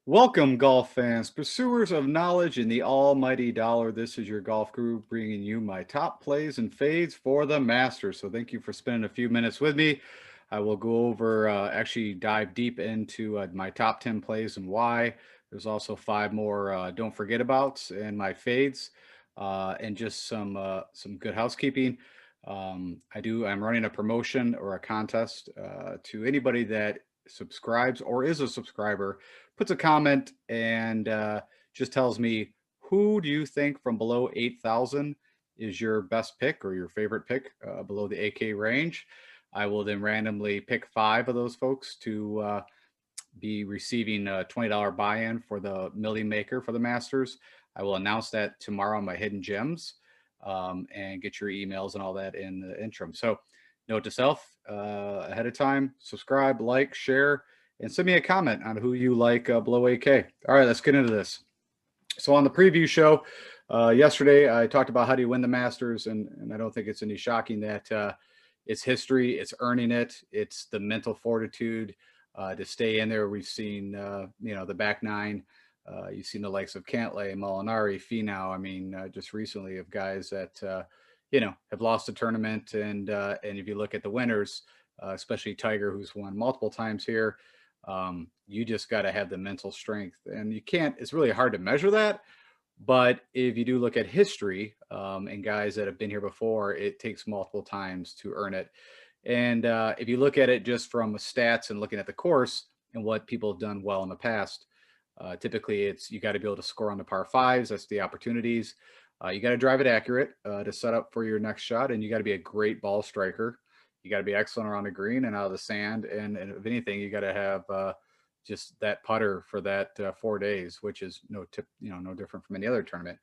Welcome, golf fans, pursuers of knowledge in the almighty dollar. This is your golf guru bringing you my top plays and fades for the Masters. So thank you for spending a few minutes with me. I will go over, actually dive deep into my top 10 plays and why. There's also 5 more don't forget abouts and my fades, and just some good housekeeping. I'm running a promotion or a contest to anybody that subscribes or is a subscriber, puts a comment, and just tells me, who do you think from below 8,000 is your best pick or your favorite pick below the AK range. I will then randomly pick 5 of those folks to be receiving a $20 buy-in for the Millie Maker for the Masters. I will announce that tomorrow on my Hidden Gems, and get your emails and all that in the interim. So note to self ahead of time, subscribe, like, share, and send me a comment on who you like below AK. All right, let's get into this. So on the preview show yesterday, I talked about how do you win the Masters, and I don't think it's any shocking that it's history, it's earning it, it's the mental fortitude to stay in there. We've seen, the back 9. You've seen the likes of Cantlay, Molinari, Finau. I mean, just recently of guys that, have lost a tournament. And if you look at the winners, especially Tiger, who's won multiple times here, you just got to have the mental strength. And you can't, it's really hard to measure that. But if you do look at history and guys that have been here before, it takes multiple times to earn it. And if you look at it just from stats and looking at the course and what people have done well in the past, typically it's, you got to be able to score on the par 5s. That's the opportunities. You got to drive it accurate to set up for your next shot. And you got to be a great ball striker. You got to be excellent around the green and out of the sand. And if anything, you got to have just that putter for that 4 days, which is no different from any other tournament.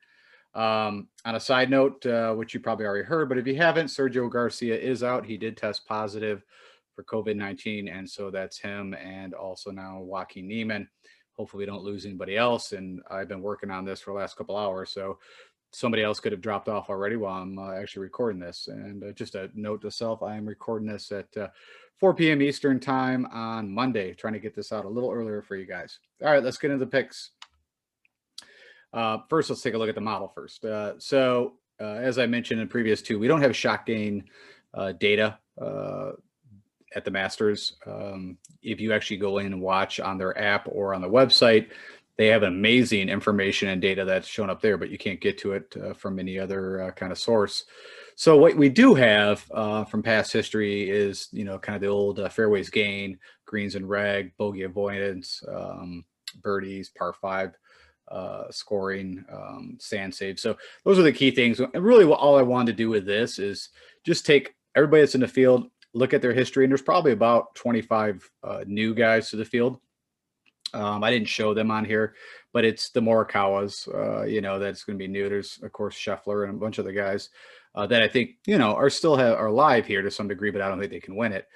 On a side note, which you probably already heard, but if you haven't, Sergio Garcia is out. He did test positive for COVID-19, and so that's him, and also now Joaquin Niemann. Hopefully we don't lose anybody else, and I've been working on this for the last couple hours, so somebody else could have dropped off already while I'm actually recording this. And just a note to self, I am recording this at 4 p.m. Eastern time on Monday, trying to get this out a little earlier for you guys. All right, let's get into the picks. First, let's take a look at the model first. As I mentioned in previous 2, we don't have shot gain data at the Masters. If you actually go in and watch on their app or on the website, they have amazing information and data that's shown up there, but you can't get to it from any other kind of source. So what we do have from past history is, kind of the old fairways gain, greens and reg, bogey avoidance, birdies, par 5 scoring, sand save. So those are the key things. And really all I wanted to do with this is just take everybody that's in the field, look at their history, and there's probably about 25 new guys to the field. I didn't show them on here, but it's the Morikawas, that's going to be new. There's, of course, Scheffler and a bunch of the guys that I think, are live here to some degree, but I don't think they can win it.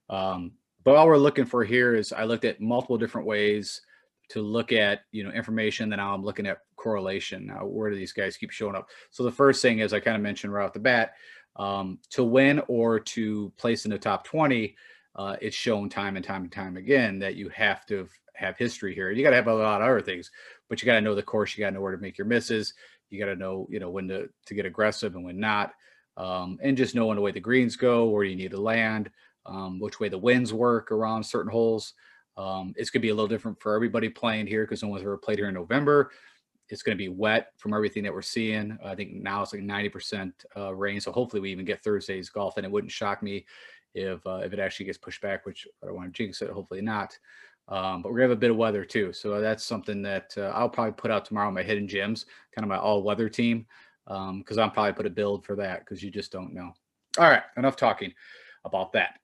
But all we're looking for here is, I looked at multiple different ways to look at, information. Then now I'm looking at correlation. Now, where do these guys keep showing up? So the first thing is, I kind of mentioned right off the bat, to win or to place in the top 20, it's shown time and time and time again that you have to have history here. You got to have a lot of other things, but you got to know the course. You got to know where to make your misses. You got to know, when to get aggressive and when not, and just knowing the way the greens go, where you need to land, which way the winds work around certain holes. It's going to be a little different for everybody playing here because no one's ever played here in November. It's going to be wet from everything that we're seeing. I think now it's like 90% rain. So hopefully we even get Thursday's golf, and it wouldn't shock me if it actually gets pushed back, which I don't want to jinx it. Hopefully not. But we're gonna have a bit of weather too. So that's something that I'll probably put out tomorrow, my Hidden Gems, kind of my all weather team. Cause I'll probably put a build for that, cause you just don't know. All right. Enough talking about that.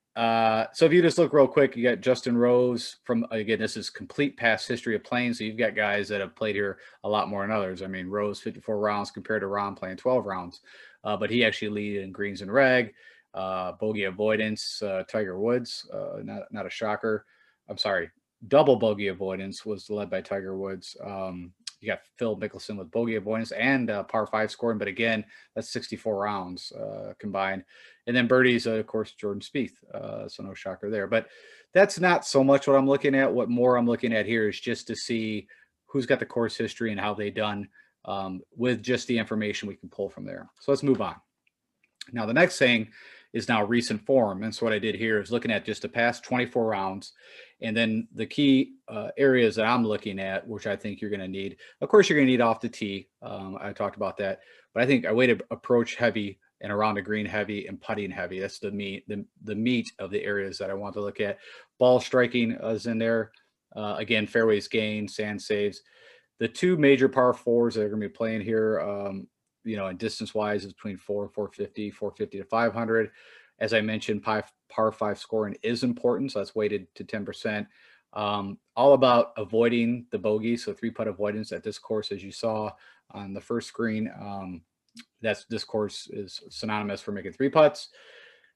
So if you just look real quick, you got Justin Rose from, again, this is complete past history of playing. So you've got guys that have played here a lot more than others. I mean, Rose 54 rounds compared to Ron playing 12 rounds. But he actually lead in greens and reg, bogey avoidance, Tiger Woods, not a shocker. I'm sorry. Double bogey avoidance was led by Tiger Woods. You got Phil Mickelson with bogey avoidance and par 5 scoring, but again, that's 64 rounds combined. And then birdies, of course, Jordan Spieth, so no shocker there. But that's not so much what I'm looking at. What more I'm looking at here is just to see who's got the course history and how they done with just the information we can pull from there. So let's move on. Now, the next thing is now recent form. And so what I did here is looking at just the past 24 rounds. And then the key areas that I'm looking at, which I think you're going to need. Of course, you're going to need off the tee. I talked about that. But I think I weighted approach heavy and around the green heavy and putting heavy. That's the meat of the areas that I want to look at. Ball striking is in there. Again, fairways gained, sand saves. The two major par fours that are going to be playing here, and distance-wise is between 450 to 500. As I mentioned, par 5 scoring is important, so that's weighted to 10%. All about avoiding the bogey, so 3-putt avoidance at this course, as you saw on the first screen. This course is synonymous for making 3 putts.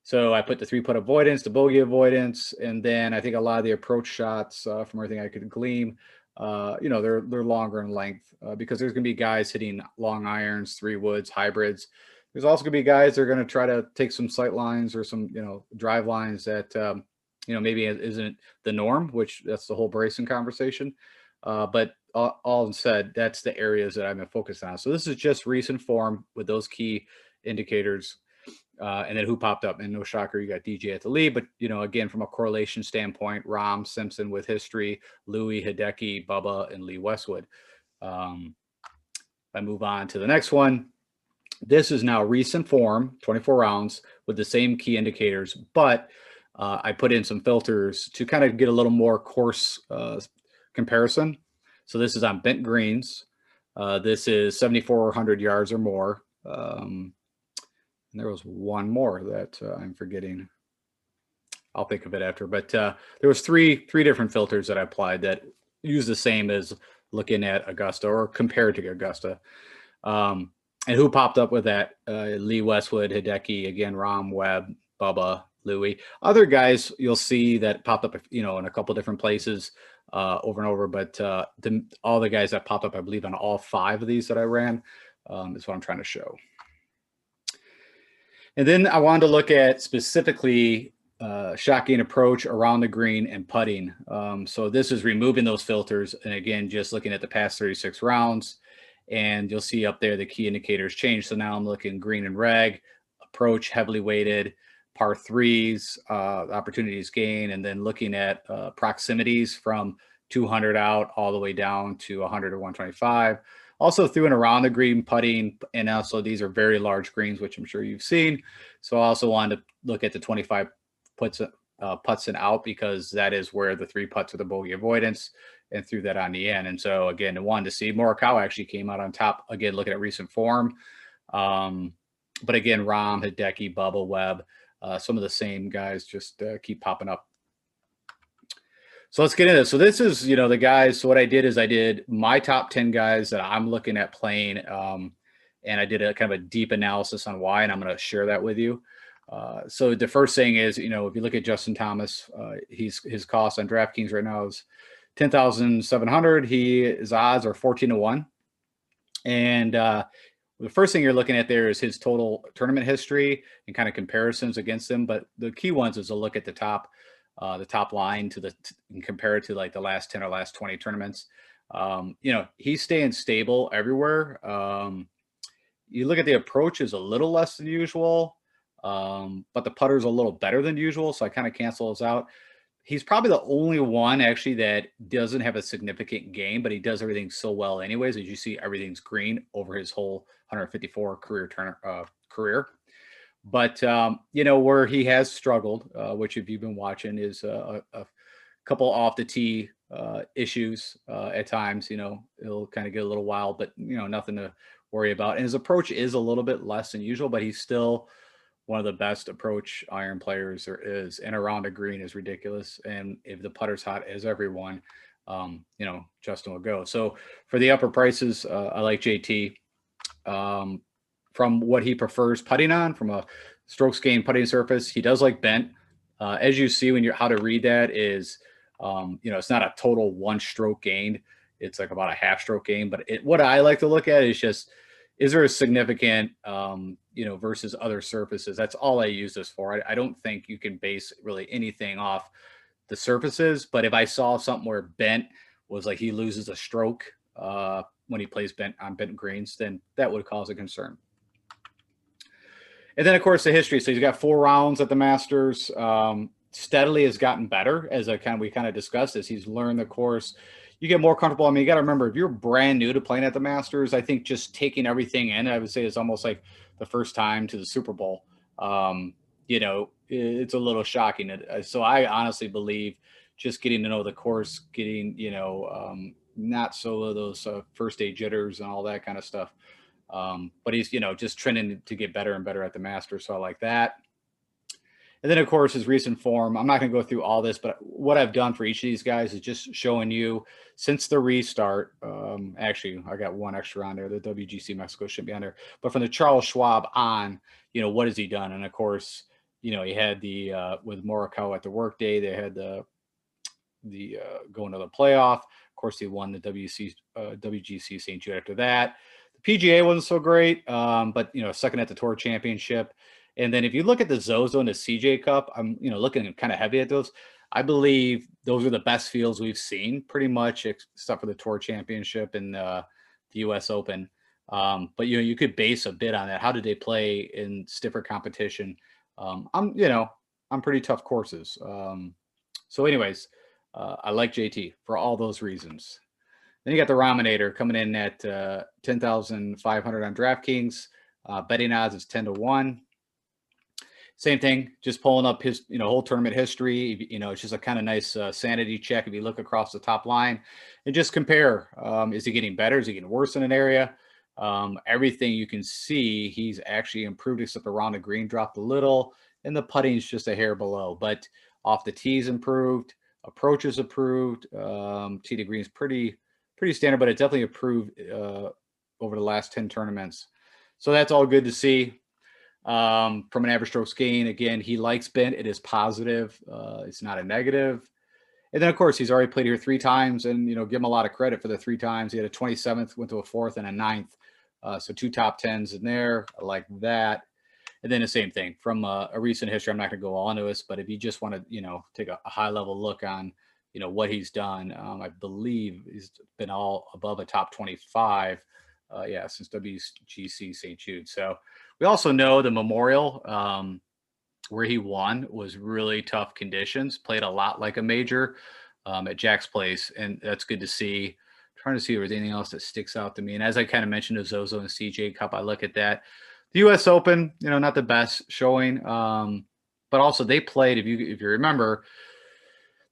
So I put the 3-putt avoidance, the bogey avoidance, and then I think a lot of the approach shots from everything I could glean, they're longer in length because there's going to be guys hitting long irons, 3 woods, hybrids. There's also going to be guys that are going to try to take some sight lines or some, drive lines that, maybe isn't the norm, which that's the whole Bryson conversation. But all said, that's the areas that I've been focused on. So this is just recent form with those key indicators. And then who popped up? And no shocker, you got DJ at the lead. But, again, from a correlation standpoint, Rahm, Simpson with history, Louie, Hideki, Bubba, and Lee Westwood. I move on to the next one. This is now recent form, 24 rounds with the same key indicators, but I put in some filters to kind of get a little more course comparison. So this is on bent greens. This is 7,400 yards or more. And there was one more that I'm forgetting. I'll think of it after. But there was three different filters that I applied that use the same as looking at Augusta or compared to Augusta. And who popped up with that? Lee Westwood, Hideki, again, Rahm, Webb, Bubba, Louie. Other guys you'll see that popped up, in a couple different places over and over. But all the guys that popped up, I believe, on all 5 of these that I ran is what I'm trying to show. And then I wanted to look at specifically shot gain approach around the green and putting. So this is removing those filters. And again, just looking at the past 36 rounds. And you'll see up there the key indicators change. So now I'm looking green and reg, approach heavily weighted, par 3s, opportunities gain, and then looking at proximities from 200 out all the way down to 100 or 125. Also threw in around the green putting, and also these are very large greens, which I'm sure you've seen. So I also wanted to look at the 25 putts and out because that is where the 3 putts are the bogey avoidance, and threw that on the end. And so again, I wanted to see Morikawa actually came out on top. Again, looking at recent form. But again, Rahm, Hideki, Bubba, Webb, some of the same guys just keep popping up. So let's get into this. So this is, the guys. So what I did is I did my top 10 guys that I'm looking at playing. And I did a kind of a deep analysis on why, and I'm going to share that with you. So the first thing is, if you look at Justin Thomas, his cost on DraftKings right now is 10,700. His odds are 14-1. And the first thing you're looking at there is his total tournament history and kind of comparisons against them. But the key ones is to look at the top line and compare it to like the last 10 or last 20 tournaments. He's staying stable everywhere. You look at the approach is a little less than usual, but the putter's a little better than usual. So I kind of cancel those out. He's probably the only one actually that doesn't have a significant game, but he does everything so well anyways. As you see, everything's green over his whole 154 career. But, where he has struggled, which if you've been watching, is a couple off the tee issues at times. It'll kind of get a little wild, but, nothing to worry about. And his approach is a little bit less than usual, but he's still one of the best approach iron players there is, and around a green is ridiculous. And if the putter's hot as everyone, Justin will go. So for the upper prices, I like JT from what he prefers putting on, from a strokes gained putting surface. He does like bent. As you see, how to read that is, it's not a total 1 stroke gained. it's like about a half stroke game. But what I like to look at is just, is there a significant, versus other surfaces? That's all I use this for. I don't think you can base really anything off the surfaces. But if I saw something where bent was like he loses a stroke when he plays bent on bent greens, then that would cause a concern. And then, of course, the history. So he's got 4 rounds at the Masters. Steadily has gotten better, as we kind of discussed, as he's learned the course. You get more comfortable. I mean, you got to remember, if you're brand new to playing at the Masters, I think just taking everything in, I would say, is almost like the first time to the Super Bowl. It's a little shocking. So I honestly believe just getting to know the course, getting, not so those first day jitters and all that kind of stuff. But he's, just trending to get better and better at the Masters. So I like that. And then, of course, his recent form. I'm not going to go through all this, but what I've done for each of these guys is just showing you since the restart. Actually, I got one extra on there. The WGC Mexico shouldn't be on there. But from the Charles Schwab on, what has he done? And, of course, he had the with Morikawa at the workday, they had the going to the playoff. Of course, he won the WGC St. Jude after that. The PGA wasn't so great, but, second at the Tour Championship. And then if you look at the Zozo and the CJ Cup, I'm, looking kind of heavy at those. I believe those are the best fields we've seen pretty much, except for the Tour Championship and the US Open. But, you could base a bit on that. How did they play in stiffer competition? I'm pretty tough courses. So anyways, I like JT for all those reasons. Then you got the Rahminator coming in at 10,500 on DraftKings. Betting odds is 10-1. Same thing, just pulling up his, whole tournament history. It's just a kind of nice sanity check if you look across the top line and just compare. Is he getting better? Is he getting worse in an area? Everything you can see, he's actually improved, except around the green dropped a little, and the putting is just a hair below. But off the tees improved, approaches improved. Tee to green is pretty standard, but it definitely improved over the last 10 tournaments. So that's all good to see. From an average strokes gain, again, he likes bent. It is positive. It's not a negative. And then, of course, he's already played here 3 times, and, give him a lot of credit for the 3 times. He had a 27th, went to a 4th, and a 9th. So 2 top 10s in there. I like that. And then the same thing from a recent history. I'm not going to go all into this, but if you just want to, take a high-level look on, what he's done, I believe he's been all above a top 25. Since WGC St. Jude. So we also know the Memorial, where he won, was really tough conditions, played a lot like a major at Jack's Place, and that's good to see. I'm trying to see if there's anything else that sticks out to me. And as I kind of mentioned, the Zozo and CJ Cup, I look at that. The US Open, not the best showing, but also they played, if you remember,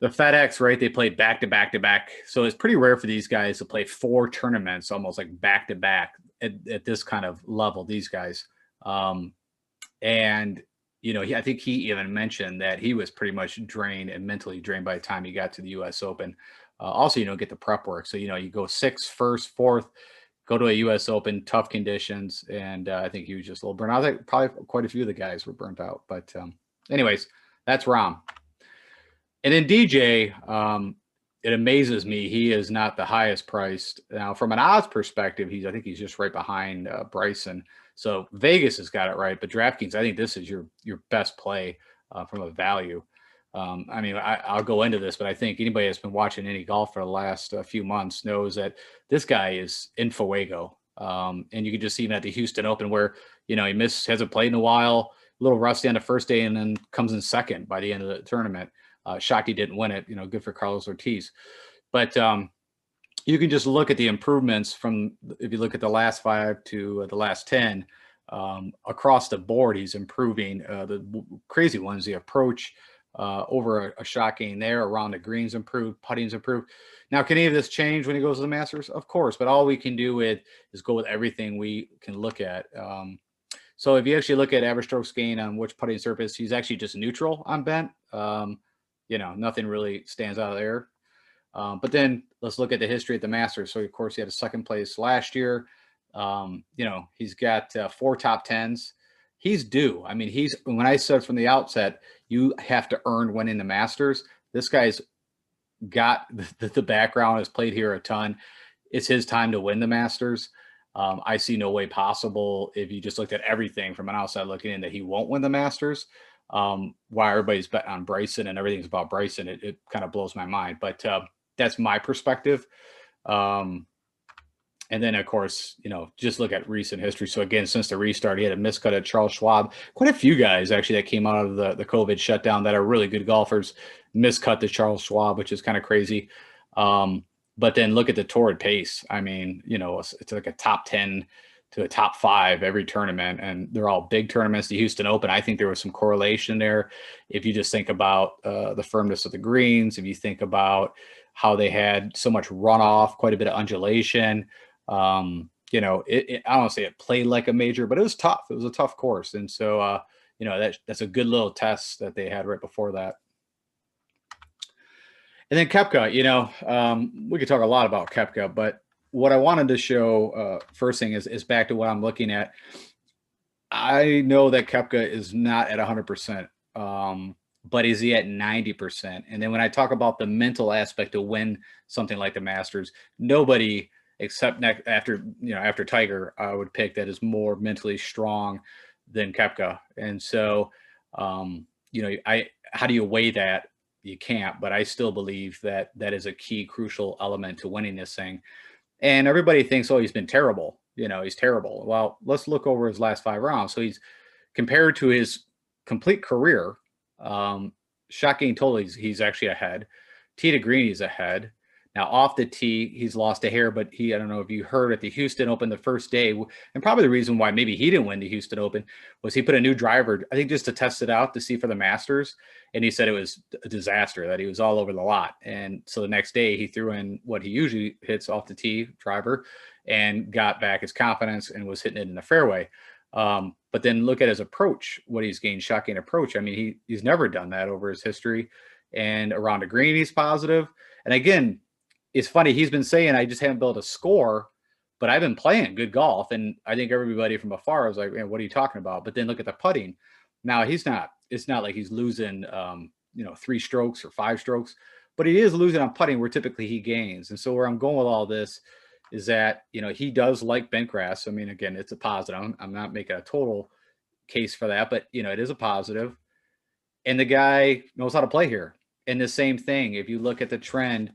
the FedEx, right? They played back to back to back. So it's pretty rare for these guys to play 4 tournaments almost like back to back at this kind of level, these guys. I think he even mentioned that he was pretty much drained and mentally drained by the time he got to the US Open. Also, get the prep work. So, you go 6th, 1st, 4th, go to a US Open, tough conditions. And I think he was just a little burnt out. I think probably quite a few of the guys were burnt out. But anyways, that's Rahm. And then DJ, it amazes me. He is not the highest priced. Now, from an odds perspective, I think he's just right behind Bryson. So Vegas has got it right. But DraftKings, I think this is your best play from a value. I'll go into this, but I think anybody that's been watching any golf for the last few months knows that this guy is in fuego. And you can just see him at the Houston Open where, he hasn't played in a while, a little rusty on the first day, and then comes in second by the end of the tournament. Shocked he didn't win it, good for Carlos Ortiz. But you can just look at the improvements from, if you look at the last 5 to the last 10, across the board, he's improving. The crazy ones, the approach over a shot gain there, around the greens improved, putting's improved. Now, can any of this change when he goes to the Masters? Of course, but all we can do is go with everything we can look at. So if you actually look at average strokes gain on which putting surface, he's actually just neutral on bent. Nothing really stands out there. But then let's look at the history at the Masters. So, of course, he had a 2nd place last year. He's got 4 top 10s. He's due. I mean, when I said from the outset, you have to earn winning the Masters. This guy's got the background, has played here a ton. It's his time to win the Masters. I see no way possible, if you just looked at everything from an outside looking in, that he won't win the Masters. Why everybody's betting on Bryson and everything's about Bryson, it kind of blows my mind. But that's my perspective. And then, of course, just look at recent history. So again, since the restart, he had a miscut at Charles Schwab. Quite a few guys actually that came out of the COVID shutdown that are really good golfers miscut to Charles Schwab, which is kind of crazy. But then look at the torrid pace. I mean, it's like a top 10 to a top 5 every tournament, and they're all big tournaments. The Houston Open, I think there was some correlation there. If you just think about the firmness of the greens, if you think about how they had so much runoff, quite a bit of undulation. I don't want to say it played like a major, but it was tough. It was a tough course. And so, that's a good little test that they had right before that. And then Koepka, we could talk a lot about Koepka, but what I wanted to show first thing is back to what I'm looking at. I know that Koepka is not at 100%, but is he at 90%? And then when I talk about the mental aspect to win something like the Masters, nobody except after Tiger, I would pick that is more mentally strong than Koepka. And so, how do you weigh that? You can't, but I still believe that is a key, crucial element to winning this thing. And everybody thinks, oh, he's been terrible. He's terrible. Well, let's look over his last 5 rounds. So he's compared to his complete career, shocking total, he's actually ahead. Tee to green, he's ahead. Now, off the tee, he's lost a hair, but I don't know if you heard at the Houston Open the first day, and probably the reason why maybe he didn't win the Houston Open was he put a new driver, I think just to test it out to see for the Masters, and he said it was a disaster, that he was all over the lot. And so the next day, he threw in what he usually hits off the tee, driver, and got back his confidence and was hitting it in the fairway. But then look at his approach, what he's gained, shocking approach. I mean, he's never done that over his history. And around the green, he's positive. And again, it's funny, he's been saying, I just haven't built a score, but I've been playing good golf. And I think everybody from afar was like, man, what are you talking about? But then look at the putting. Now, it's not like he's losing, 3 strokes or 5 strokes, but he is losing on putting where typically he gains. And so where I'm going with all this is that, he does like bent grass. I mean, again, it's a positive. I'm not making a total case for that, but, it is a positive. And the guy knows how to play here. And the same thing, if you look at the trend,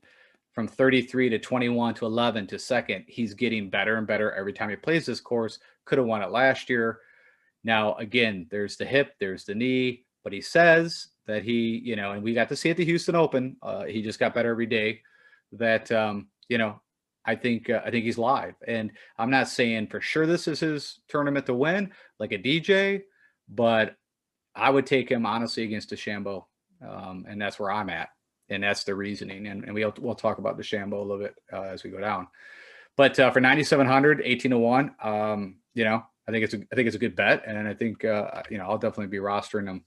from 33 to 21 to 11 to second, he's getting better and better every time he plays this course. Could have won it last year. Now, again, there's the hip, there's the knee, but he says that he, and we got to see at the Houston Open, he just got better every day, that, I think he's live. And I'm not saying for sure this is his tournament to win, like a DJ, but I would take him honestly against DeChambeau. And that's where I'm at. And that's the reasoning. And we'll talk about DeChambeau a little bit as we go down. But for 9,700, 18-1, I think it's a good bet. And I think, I'll definitely be rostering them.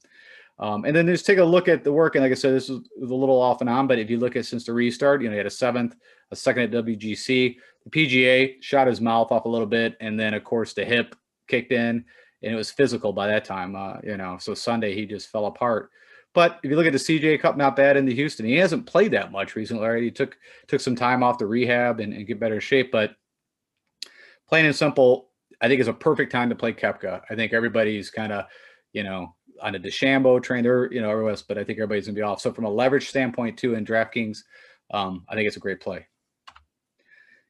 And then just take a look at the work. And like I said, this was a little off and on, but if you look at since the restart, he had a 7th, a 2nd at WGC. The PGA shot his mouth off a little bit. And then, of course, the hip kicked in, and it was physical by that time. So Sunday he just fell apart. But if you look at the CJ Cup, not bad in the Houston. He hasn't played that much recently. Right? He took some time off the rehab and get better shape. But plain and simple, I think it's a perfect time to play Koepka. I think everybody's kind of, on a DeChambeau train there, everyone's, but I think everybody's going to be off. So from a leverage standpoint, too, in DraftKings, I think it's a great play.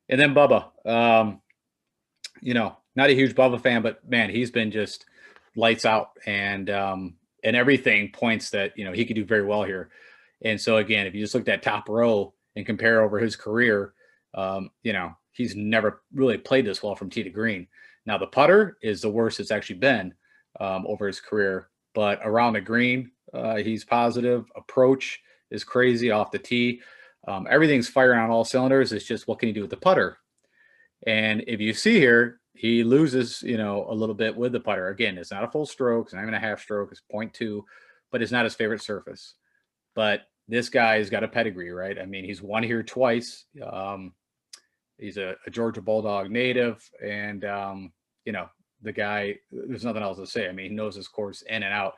And then Bubba, not a huge Bubba fan, but, man, he's been just lights out. And everything points that, he could do very well here. And so, again, if you just look at that top row and compare over his career, he's never really played this well from tee to green. Now, the putter is the worst it's actually been over his career. But around the green, he's positive. Approach is crazy off the tee. Everything's firing on all cylinders. It's just what can he do with the putter? And if you see here, he loses, a little bit with the putter. Again, it's not a full stroke. It's not even a half stroke. It's 0.2, but it's not his favorite surface. But this guy's got a pedigree, right? I mean, he's won here twice. He's a Georgia Bulldog native. And, the guy, there's nothing else to say. I mean, he knows his course in and out.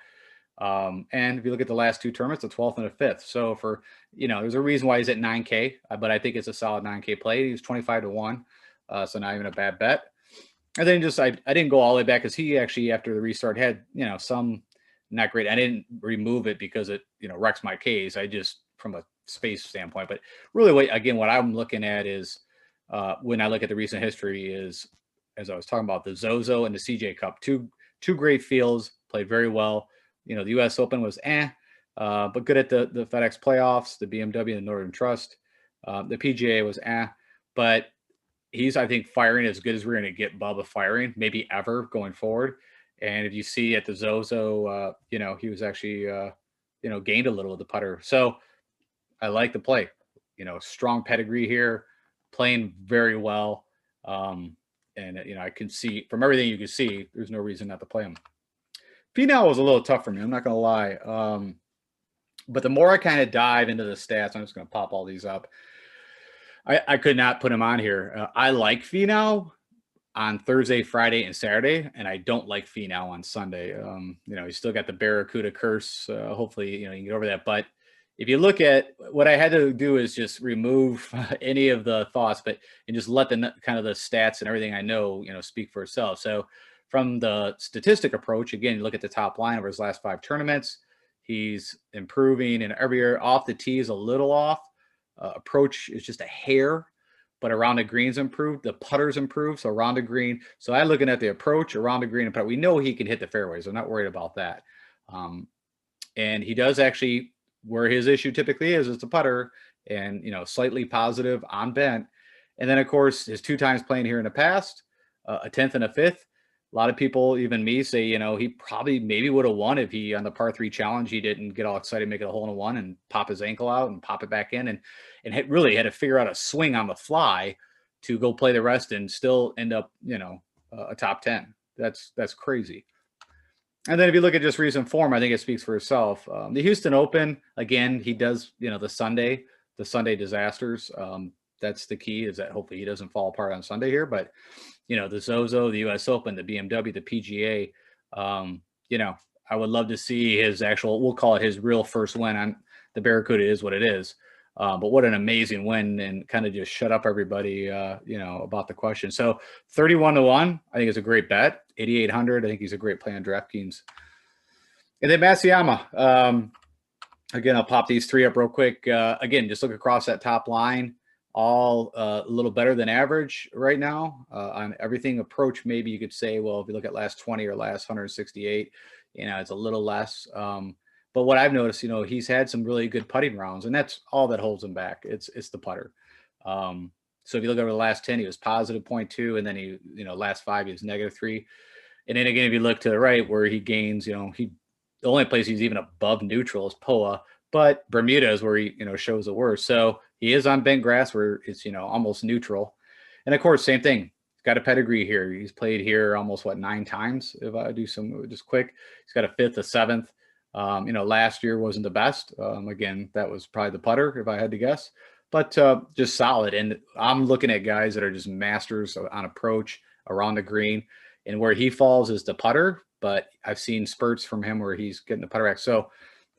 And if you look at the last 2 tournaments, the 12th and the 5th. So for, there's a reason why he's at 9K, but I think it's a solid 9K play. He was 25-1, so not even a bad bet. And then I didn't go all the way back because he actually, after the restart, had, some not great. I didn't remove it because it, wrecks my case. I just, from a space standpoint, but really what I'm looking at is, when I look at the recent history is, as I was talking about, the Zozo and the CJ Cup, two great fields, played very well. The U.S. Open was but good at the FedEx playoffs, the BMW, the Northern Trust. The PGA was but he's, I think, firing as good as we're going to get Bubba firing, maybe ever going forward. And if you see at the Zozo, he was actually, gained a little with the putter. So I like the play. Strong pedigree here, playing very well. And, I can see from everything you can see, there's no reason not to play him. Finau was a little tough for me. I'm not going to lie. But the more I kind of dive into the stats, I'm just going to pop all these up. I could not put him on here. I like Finau on Thursday, Friday, and Saturday, and I don't like Finau on Sunday. He's still got the Barracuda curse. Hopefully, you can get over that. But if you look at what I had to do is just remove any of the thoughts, and just let the kind of the stats and everything I know, speak for itself. So from the statistic approach, again, you look at the top line over his last 5 tournaments. He's improving, and every year off the tee is a little off. Approach is just a hair, but around the green's improved. The putter's improved, so around the green. So I'm looking at the approach, around the green, and putter. We know he can hit the fairways. I'm not worried about that. And he does actually, where his issue typically is the putter, and slightly positive on bent. And then of course his 2 times playing here in the past, a 10th and a 5th. A lot of people, even me, say, he probably maybe would have won if he, on the par 3 challenge, he didn't get all excited, make it a hole in 1 and pop his ankle out and pop it back in. And really had to figure out a swing on the fly to go play the rest and still end up, a top 10. That's crazy. And then if you look at just recent form, I think it speaks for itself. The Houston Open, again, he does, the Sunday disasters. That's the key, is that hopefully he doesn't fall apart on Sunday here. But, the Zozo, the U.S. Open, the BMW, the PGA, I would love to see his actual, we'll call it his real first win on the Barracuda, is what it is. But what an amazing win, and kind of just shut up everybody, about the question. So 31-1, I think is a great bet. 8,800, I think he's a great play on DraftKings. And then Matsuyama. Again, I'll pop these 3 up real quick. Again, just look across that top line. All a little better than average right now on everything. Approach, maybe you could say, well, if you look at last 20 or last 168, it's a little less. But what I've noticed, he's had some really good putting rounds, and that's all that holds him back. It's the putter. So if you look over the last 10, he was positive 0.2, and then he, last 5, he was -3. And then again, if you look to the right where he gains, the only place he's even above neutral is POA, but Bermuda is where he, shows the worst. So he is on bent grass where it's, almost neutral. And of course, same thing. He's got a pedigree here. He's played here almost 9 times. If I do some just quick, he's got a 5th, a 7th. Last year wasn't the best. Again, that was probably the putter if I had to guess, but just solid. And I'm looking at guys that are just masters on approach around the green, and where he falls is the putter. But I've seen spurts from him where he's getting the putter back. So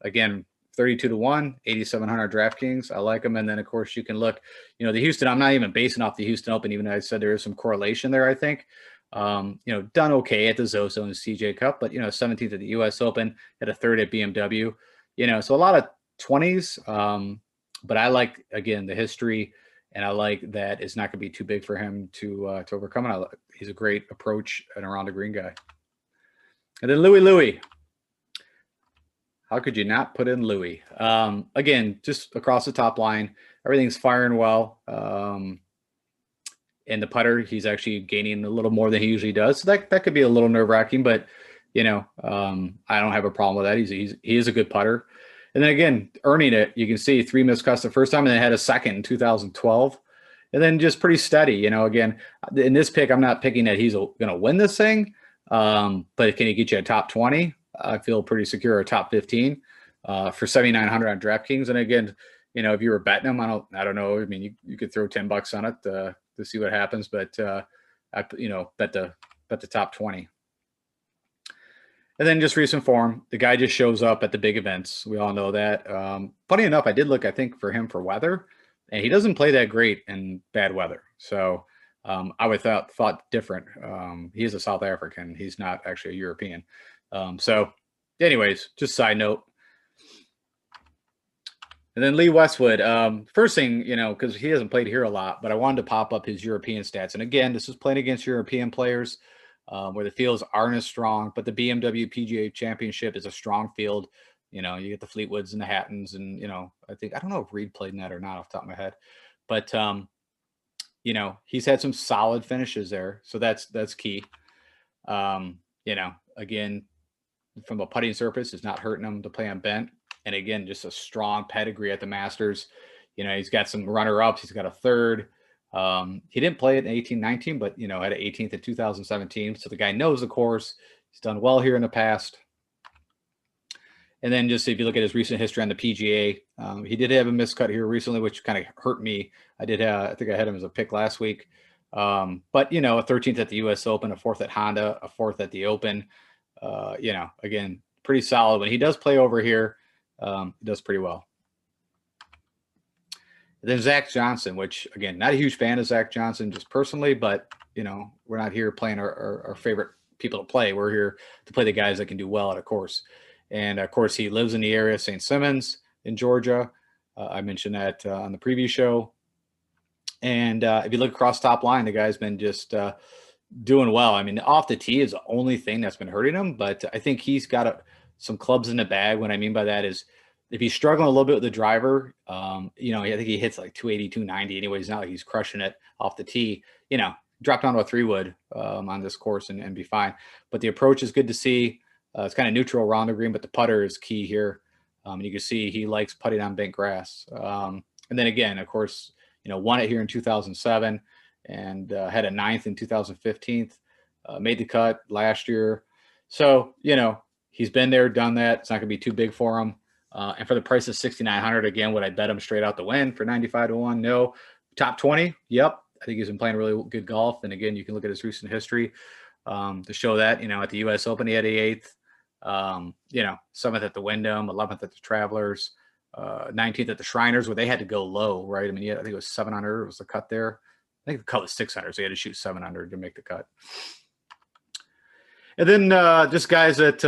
again, 32-1, 8,700 DraftKings. I like him. And then of course you can look, the Houston, I'm not even basing off the Houston Open, even though I said there is some correlation there, I think. Done okay at the Zozo and the CJ Cup, but 17th at the U.S. Open, had a 3rd at BMW. So a lot of 20s. But I like, again, the history, and I like that it's not going to be too big for him to overcome. And he's a great approach and around the green guy. And then Louie-Louie. How could you not put in Louie? Again, just across the top line, everything's firing well. And the putter, he's actually gaining a little more than he usually does. So that could be a little nerve-wracking, but I don't have a problem with that. He is a good putter. And then again, earning it, you can see 3 missed cuts the first time, and then had a second in 2012. And then just pretty steady. Again, in this pick, I'm not picking that he's going to win this thing, but can he get you a top 20? I feel pretty secure, a top 15 for 7,900 on DraftKings. And again, if you were betting him, I don't know. I mean, you could throw $10 on it to see what happens, but I bet the top 20. And then just recent form, the guy just shows up at the big events. We all know that. Funny enough, I did look, I think, for him for weather, and he doesn't play that great in bad weather. So I would thought different. He is a South African. He's not actually a European. So anyways, just side note. And then Lee Westwood, first thing, because he hasn't played here a lot, but I wanted to pop up his European stats. And again, this is playing against European players where the fields aren't as strong, but the BMW PGA Championship is a strong field. You get the Fleetwoods and the Hattons, and, I don't know if Reed played in that or not off the top of my head. But, he's had some solid finishes there. So that's key. Again, from a putting surface, it's not hurting him to play on bent. And again, just a strong pedigree at the Masters. He's got some runner-ups. He's got a third. He didn't play it in 18-19, but, had an 18th in 2017. So the guy knows the course. He's done well here in the past. And then just if you look at his recent history on the PGA, he did have a miscut here recently, which kind of hurt me. I think I had him as a pick last week. But, a 13th at the U.S. Open, a 4th at Honda, a 4th at the Open. Again, pretty solid. When he does play over here, he does pretty well. And then Zach Johnson, which, again, not a huge fan of Zach Johnson just personally, but, we're not here playing our favorite people to play. We're here to play the guys that can do well at a course. And, of course, he lives in the area, St. Simmons in Georgia. I mentioned that on the previous show. And if you look across top line, the guy's been just doing well. I mean, off the tee is the only thing that's been hurting him, but I think he's got some clubs in the bag. What I mean by that is if he's struggling a little bit with the driver, I think he hits like 280, 290 anyways. Not like he's crushing it off the tee, drop down to a 3-wood on this course and be fine. But the approach is good to see. It's kind of neutral around the green, but the putter is key here. You can see he likes putting on bent grass. And then again, of course, won it here in 2007 and had a 9th in 2015. Made the cut last year. So, he's been there, done that. It's not going to be too big for him. And for the price of $6,900, again, would I bet him straight out to win for 95-1? No. Top 20? Yep. I think he's been playing really good golf. And again, you can look at his recent history to show that, at the U.S. Open, he had the 8th. 7th at the Wyndham, 11th at the Travelers, 19th at the Shriners, where they had to go low, right? I mean, I think it was 700 was the cut there. I think the cut was 600, so he had to shoot 700 to make the cut. And then just guys that,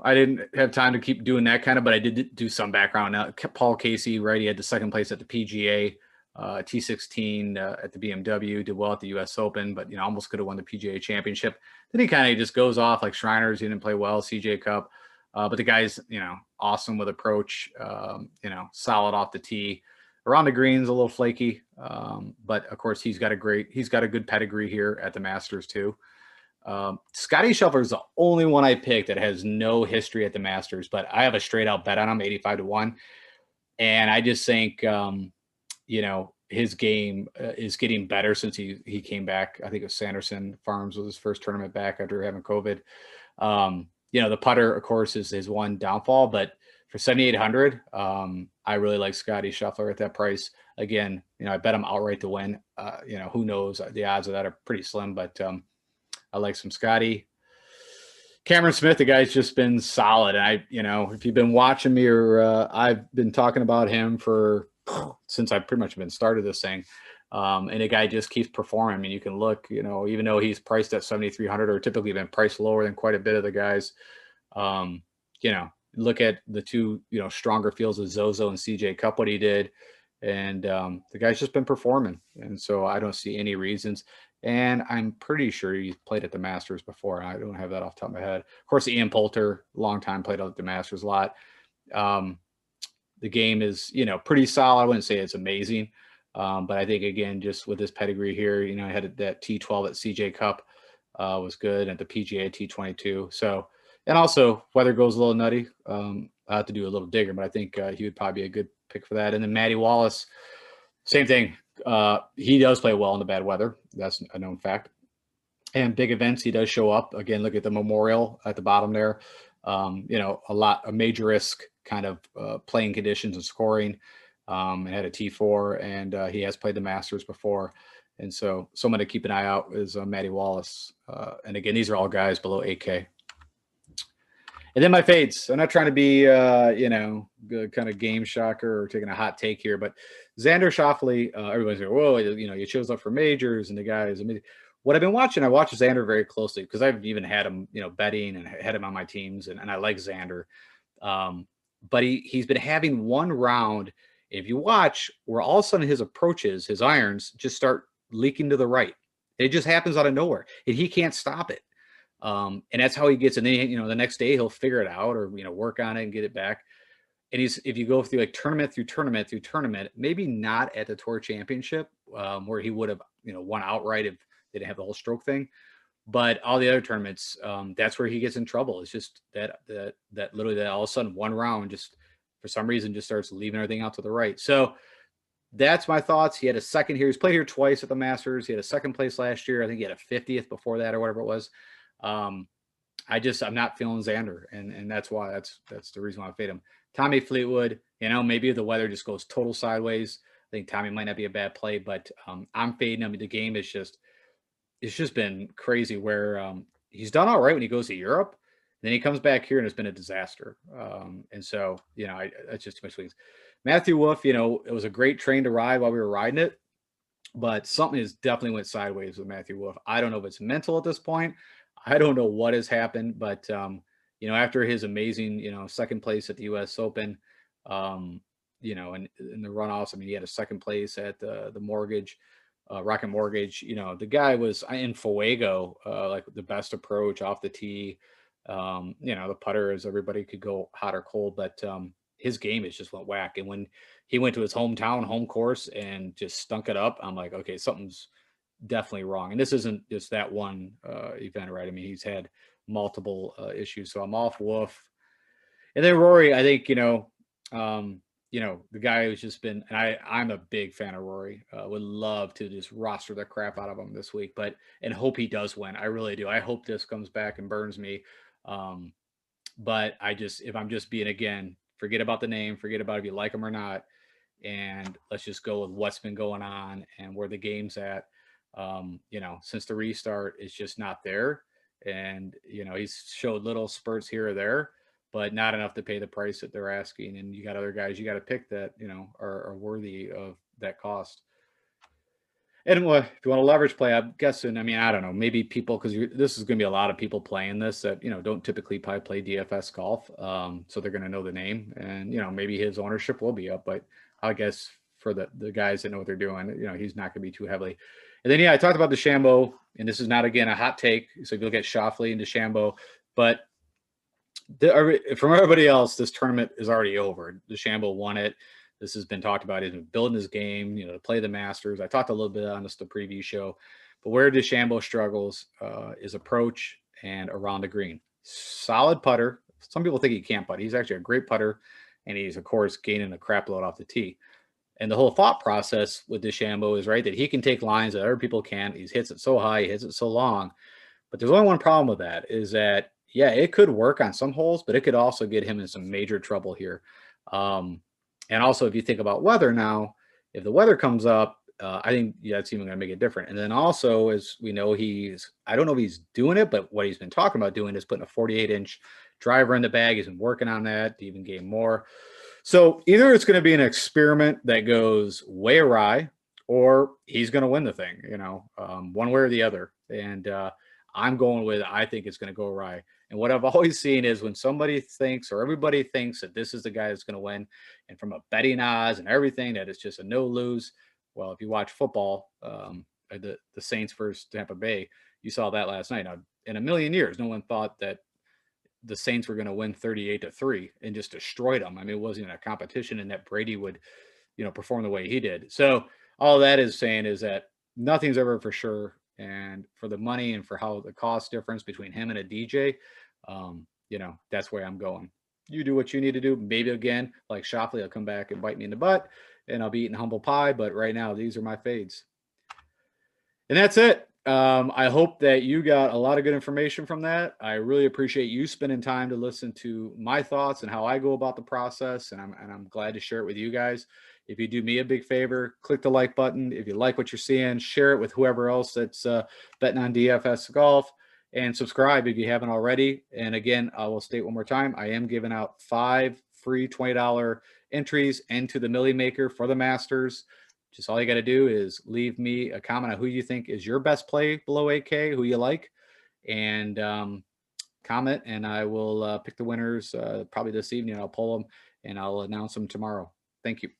I didn't have time to keep doing that kind of, but I did do some background. Now, Paul Casey, right? He had the 2nd place at the PGA, T16 at the BMW, did well at the U.S. Open, but, almost could have won the PGA Championship. Then he kind of just goes off like Shriners. He didn't play well, CJ Cup. But the guy's, awesome with approach, solid off the tee. Around the greens, a little flaky. But, of course, he's got a good pedigree here at the Masters, too. Scotty Scheffler is the only one I picked that has no history at the Masters, but I have a straight out bet on him, 85-1. And I just think, his game is getting better since he came back. I think it was Sanderson Farms was his first tournament back after having COVID. The putter, of course, is his one downfall, but for 7,800, I really like Scotty Scheffler at that price. Again, I bet him outright to win. Who knows? The odds of that are pretty slim, but I like some Scotty. Cameron Smith, the guy's just been solid. And if you've been watching me or I've been talking about him since I've pretty much been started this thing. And the guy just keeps performing. I mean, you can look, even though he's priced at 7,300 or typically been priced lower than quite a bit of the guys, look at the two, stronger fields of Zozo and CJ Cup, what he did. And the guy's just been performing. And so I don't see any reasons. And I'm pretty sure he's played at the Masters before. I don't have that off the top of my head. Of course, Ian Poulter, long time, played at the Masters a lot. The game is, pretty solid. I wouldn't say it's amazing. But I think, again, just with this pedigree here, I had that T12 at CJ Cup was good, and the PGA T22. So, and also weather goes a little nutty. I have to do a little digger, but I think he would probably be a good pick for that. And then Matty Wallace, same thing. He does play well in the bad weather. That's a known fact. And big events, he does show up. Again, look at the Memorial at the bottom there. A major risk kind of playing conditions and scoring. And had a T4, and he has played the Masters before. And so someone to keep an eye out is Matty Wallace. And again, these are all guys below 8K. And then my fades. I'm not trying to be, kind of game shocker or taking a hot take here, but Xander Schauffele, everybody's like, whoa, he shows up for majors and the guy is amazing. What I've been watching, I watch Xander very closely because I've even had him, betting and had him on my teams, and I like Xander. But he's been having one round, if you watch, where all of a sudden his approaches, his irons, just start leaking to the right. It just happens out of nowhere, and he can't stop it. And that's how he gets. And then, the next day he'll figure it out or, work on it and get it back. And if you go through like tournament through tournament, maybe not at the Tour Championship, where he would have, won outright if they didn't have the whole stroke thing. But all the other tournaments, that's where he gets in trouble. It's just that literally that all of a sudden one round just for some reason just starts leaving everything out to the right. So that's my thoughts. He had a second here. He's played here twice at the Masters. He had a second place last year. I think he had a 50th before that or whatever it was. I'm not feeling Xander, and that's why that's the reason why I fade him. Tommy Fleetwood, maybe the weather just goes total sideways. I think Tommy might not be a bad play, but I'm fading him. The game is it's just been crazy where he's done all right when he goes to Europe. Then he comes back here and it's been a disaster. And so, that's just too much things. Matthew Wolff, it was a great train to ride while we were riding it, but something has definitely went sideways with Matthew Wolff. I don't know if it's mental at this point. I don't know what has happened, but, after his amazing, second place at the U.S. Open, and in the runoffs, I mean, he had a second place at the Mortgage, Rocket Mortgage. The guy was in Fuego, like the best approach off the tee. The putter is everybody could go hot or cold, but his game is just went whack. And when he went to his hometown home course and just stunk it up, I'm like, okay, something's definitely wrong. And this isn't just that one event, right? I mean, he's had multiple issues. So I'm off Wolff. And then Rory, I think, the guy who's just been, and I'm a big fan of Rory. Would love to just roster the crap out of him this week, and hope he does win. I really do. I hope this comes back and burns me. But if I'm just being, again, forget about the name, forget about if you like him or not. And let's just go with what's been going on and where the game's at. Since the restart, it's just not there. And, he's showed little spurts here or there, but not enough to pay the price that they're asking. And you got other guys you got to pick that, are worthy of that cost. And if you want to leverage play, I'm guessing, I don't know, maybe people, because this is going to be a lot of people playing this that, don't typically probably play DFS golf. So they're going to know the name and, maybe his ownership will be up, but I guess for the guys that know what they're doing, he's not going to be too heavily. And then, I talked about DeChambeau, and this is not, again, a hot take. So if you look at Schauffele and DeChambeau, but from everybody else, this tournament is already over. DeChambeau won it. This has been talked about. He's been building his game, to play the Masters. I talked a little bit on the preview show, but where DeChambeau struggles is approach and around the green. Solid putter. Some people think he can't putt. He's actually a great putter, and he's, of course, gaining a crap load off the tee. And the whole thought process with DeChambeau is, right, that he can take lines that other people can't. He hits it so high, he hits it so long. But there's only one problem with that, is that, yeah, it could work on some holes, but it could also get him in some major trouble here. And also, if you think about weather now, if the weather comes up, I think that's even going to make it different. And then also, as we know, I don't know if he's doing it, but what he's been talking about doing is putting a 48-inch driver in the bag. He's been working on that to even gain more. So either it's going to be an experiment that goes way awry, or he's going to win the thing, one way or the other. And I'm going with, I think it's going to go awry. And what I've always seen is when somebody thinks, or everybody thinks, that this is the guy that's going to win, and from a betting odds and everything, that it's just a no lose. Well, if you watch football, the Saints versus Tampa Bay, you saw that last night. Now, in a million years, no one thought that the Saints were going to win 38-3 and just destroyed them. It wasn't even a competition, and that Brady would, perform the way he did. So all that is saying is that nothing's ever for sure. And for the money and for how the cost difference between him and a DJ, that's where I'm going. You do what you need to do. Maybe again, like Schauffele, will come back and bite me in the butt, and I'll be eating humble pie. But right now, these are my fades. And that's it. I hope that you got a lot of good information from that. I really appreciate you spending time to listen to my thoughts and how I go about the process. And I'm glad to share it with you guys. If you do me a big favor, click the like button. If you like what you're seeing, share it with whoever else that's betting on DFS golf. and subscribe if you haven't already. And again, I will state one more time, I am giving out 5 free $20 entries into the Millie Maker for the Masters. Just all you got to do is leave me a comment on who you think is your best play below 8K, who you like, and comment, and I will pick the winners probably this evening. I'll pull them and I'll announce them tomorrow. Thank you.